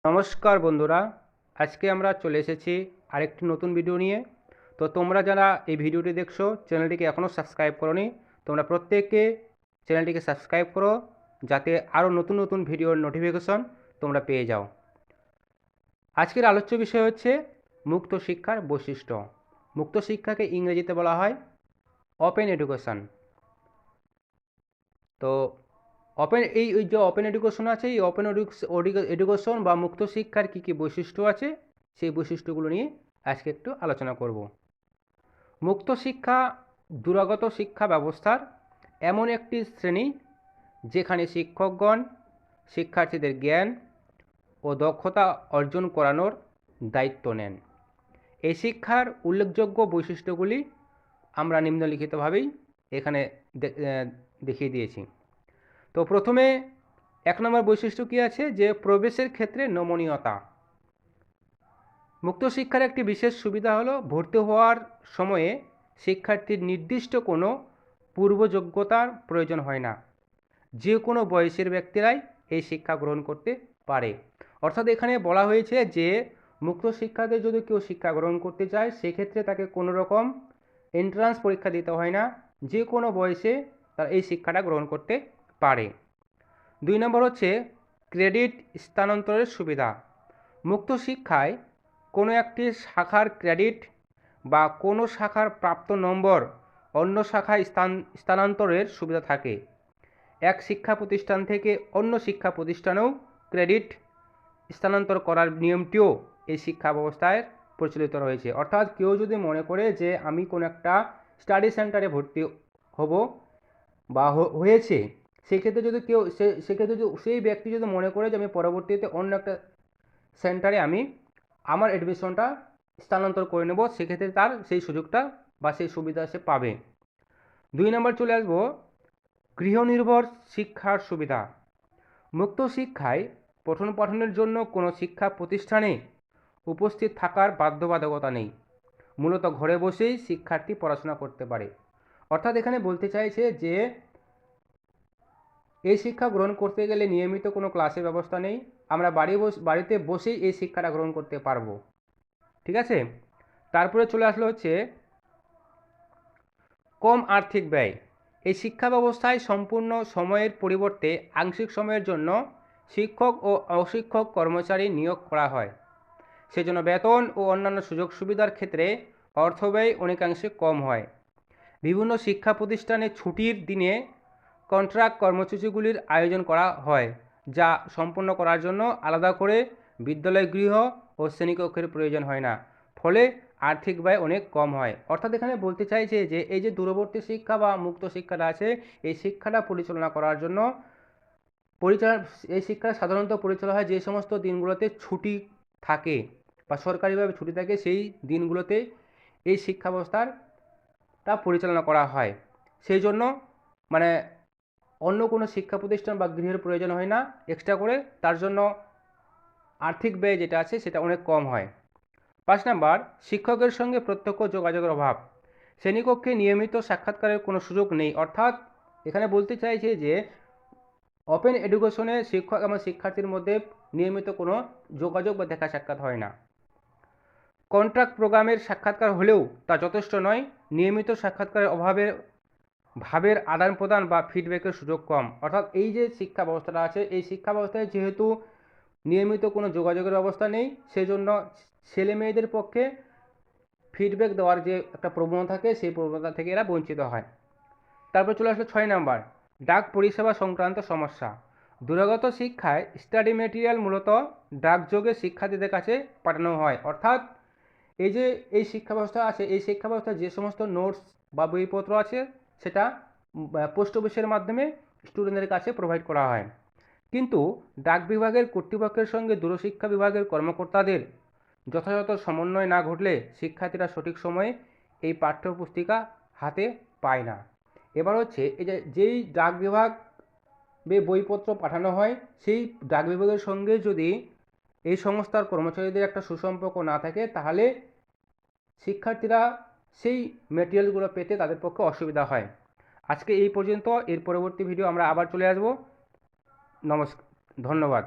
নমস্কার বন্ধুরা, আজকে আমরা চলে এসেছি আরেকটি নতুন ভিডিও নিয়ে। তো তোমরা যারা এই ভিডিওটি দেখছো, চ্যানেলটিকে এখনও সাবস্ক্রাইব করোনি, তোমরা প্রত্যেককে চ্যানেলটিকে সাবস্ক্রাইব করো, যাতে আরও নতুন নতুন ভিডিওর নোটিফিকেশন তোমরা পেয়ে যাও। আজকের আলোচ্য বিষয় হচ্ছে মুক্ত শিক্ষার বৈশিষ্ট্য। মুক্ত শিক্ষাকে ইংরেজিতে বলা হয় ওপেন এডুকেশন। তো এই যে ওপেন এডুকেশন আছে, এই ওপেন এডুকেশন বা মুক্ত শিক্ষার কী কী বৈশিষ্ট্য আছে, সেই বৈশিষ্ট্যগুলো নিয়ে আজকে একটু আলোচনা করব। মুক্ত শিক্ষা দূরগত শিক্ষা ব্যবস্থার এমন একটি শ্রেণী যেখানে শিক্ষকগণ শিক্ষার্থীদের জ্ঞান ও দক্ষতা অর্জন করানোর দায়িত্ব নেন। এই শিক্ষার উল্লেখযোগ্য বৈশিষ্ট্যগুলি আমরা নিম্নলিখিতভাবেই এখানে দেখিয়ে দিয়েছি। তো প্রথমে 1 নম্বর বৈশিষ্ট্য কী আছে, যে প্রবেশের ক্ষেত্রে নমনীয়তা। মুক্ত শিক্ষার একটি বিশেষ সুবিধা হলো ভর্তি হওয়ার সময়ে শিক্ষার্থীর নির্দিষ্ট কোনো পূর্বযোগ্যতার প্রয়োজন হয় না। যে কোনো বয়সের ব্যক্তিরাই এই শিক্ষা গ্রহণ করতে পারে। অর্থাৎ এখানে বলা হয়েছে যে মুক্ত শিক্ষাতে যদি কেউ শিক্ষা গ্রহণ করতে চায়, সেক্ষেত্রে তাকে কোনো রকম এন্ট্রান্স পরীক্ষা দিতে হয় না, যে কোনো বয়সে তারা এই শিক্ষাটা গ্রহণ করতে পারে। 2 নম্বর হচ্ছে ক্রেডিট স্থানান্তরের সুবিধা। মুক্ত শিক্ষায় কোনো একটি শাখার ক্রেডিট বা কোনো শাখার প্রাপ্ত নম্বর অন্য শাখায় স্থানান্তরের সুবিধা থাকে। এক শিক্ষা প্রতিষ্ঠান থেকে অন্য শিক্ষা প্রতিষ্ঠানেও ক্রেডিট স্থানান্তর করার নিয়মটিও এই শিক্ষা ব্যবস্থায় প্রচলিত রয়েছে। অর্থাৎ কেউ যদি মনে করে যে আমি কোনো একটা স্টাডি সেন্টারে ভর্তি হব বা হয়েছে, সেক্ষেত্রে যদি সেই ব্যক্তি যদি মনে করে যে আমি পরবর্তীতে অন্য একটা সেন্টারে আমি আমার অ্যাডমিশনটা স্থানান্তর করে নেব, সেক্ষেত্রে তার সেই সুযোগটা বা সেই সুবিধা সে পাবে। 2 নম্বর চলে আসবো গৃহনির্ভর শিক্ষার সুবিধা। মুক্ত শিক্ষায় পঠন পাঠনের জন্য কোনো শিক্ষা প্রতিষ্ঠানে উপস্থিত থাকার বাধ্যবাধকতা নেই। মূলত ঘরে বসেই শিক্ষার্থী পড়াশোনা করতে পারে। অর্থাৎ এখানে বলতে চাইছে যে এই শিক্ষা গ্রহণ করতে গেলে নিয়মিত কোনো ক্লাসের ব্যবস্থা নেই, আমরা বাড়িতে বসেই এই শিক্ষাটা গ্রহণ করতে পারবো। ঠিক আছে, তারপরে চলে আসলো হচ্ছে কম আর্থিক ব্যয়। এই শিক্ষা ব্যবস্থায় সম্পূর্ণ সময়ের পরিবর্তে আংশিক সময়ের জন্য শিক্ষক ও অশিক্ষক কর্মচারী নিয়োগ করা হয়। সেজন্য বেতন ও অন্যান্য সুযোগ সুবিধার ক্ষেত্রে অর্থব্যয় অনেকাংশে কম হয়। বিভিন্ন শিক্ষা প্রতিষ্ঠানে ছুটির দিনে কন্ট্রাক্ট কর্মসূচিগুলির আয়োজন করা হয়, যা সম্পন্ন করার জন্য আলাদা করে বিদ্যালয় গৃহ ও শ্রেণীকক্ষের প্রয়োজন হয় না, ফলে আর্থিক ব্যয় অনেক কম হয়। অর্থাৎ এখানে বলতে চাইছে যে এই যে দূরবর্তী শিক্ষা বা মুক্ত শিক্ষাটা আছে, এই শিক্ষাটা পরিচালনা করার জন্য এই শিক্ষা সাধারণত পরিচালনা হয় যে সমস্ত দিনগুলোতে ছুটি থাকে বা সরকারিভাবে ছুটি থাকে, সেই দিনগুলোতে এই শিক্ষা ব্যবস্থাটা পরিচালনা করা হয়। সেই জন্য মানে অন্য কোনো শিক্ষা প্রতিষ্ঠান বা গৃহের প্রয়োজন হয় না এক্সট্রা করে, তার জন্য আর্থিক ব্যয় যেটা আছে সেটা অনেক কম হয়। 5 নাম্বার শিক্ষকের সঙ্গে প্রত্যক্ষ যোগাযোগের অভাব। শ্রেণীকক্ষে নিয়মিত সাক্ষাৎকারের কোনো সুযোগ নেই। অর্থাৎ এখানে বলতে চাইছে যে ওপেন এডুকেশনে শিক্ষক এবং শিক্ষার্থীর মধ্যে নিয়মিত কোনো যোগাযোগ বা দেখা সাক্ষাৎ হয় না। কন্ট্রাক্ট প্রোগ্রামের সাক্ষাৎকার হলেও তা যথেষ্ট নয়। নিয়মিত সাক্ষাৎকারের অভাবের ভাবের আদান প্রদান বা ফিডব্যাকের সুযোগ কম। অর্থাৎ এই যে শিক্ষা ব্যবস্থাটা আছে, এই শিক্ষা ব্যবস্থায় যেহেতু নিয়মিত কোনো যোগাযোগের ব্যবস্থা নেই, সেজন্য ছেলে মেয়েদের পক্ষে ফিডব্যাক দেওয়ার যে একটা প্রবণতা থাকে, সেই প্রবণতা থেকে এরা বঞ্চিত হয়। তারপর চলে আসলো 6 নাম্বার ডাক পরিষেবা সংক্রান্ত সমস্যা। দূরগত শিক্ষায় স্টাডি মেটেরিয়াল মূলত ডাকযোগে শিক্ষার্থীদের কাছে পাঠানো হয়। অর্থাৎ এই যে এই শিক্ষা ব্যবস্থা আছে, এই শিক্ষা ব্যবস্থায় যে সমস্ত নোটস বা বইপত্র আছে, সেটা পোস্ট অফিসের মাধ্যমে স্টুডেন্টদের কাছে প্রোভাইড করা হয়। কিন্তু ডাক বিভাগের কর্তৃপক্ষের সঙ্গে দূরশিক্ষা বিভাগের কর্মকর্তাদের যথাযথ সমন্বয় না ঘটলে শিক্ষার্থীরা সঠিক সময়ে এই পাঠ্যপুস্তিকা হাতে পায় না। এবার হচ্ছে এই যেই ডাক বিভাগ বইপত্র পাঠানো হয়, সেই ডাক বিভাগের সঙ্গে যদি এই সংস্থার কর্মচারীদের একটা সুসম্পর্ক না থাকে, তাহলে শিক্ষার্থীরা সেই মেটেরিয়ালগুলো পেতে তাদের পক্ষে অসুবিধা হয়। আজকে এই পর্যন্ত, এর পরবর্তী ভিডিও আমরা আবার চলে আসব। ধন্যবাদ।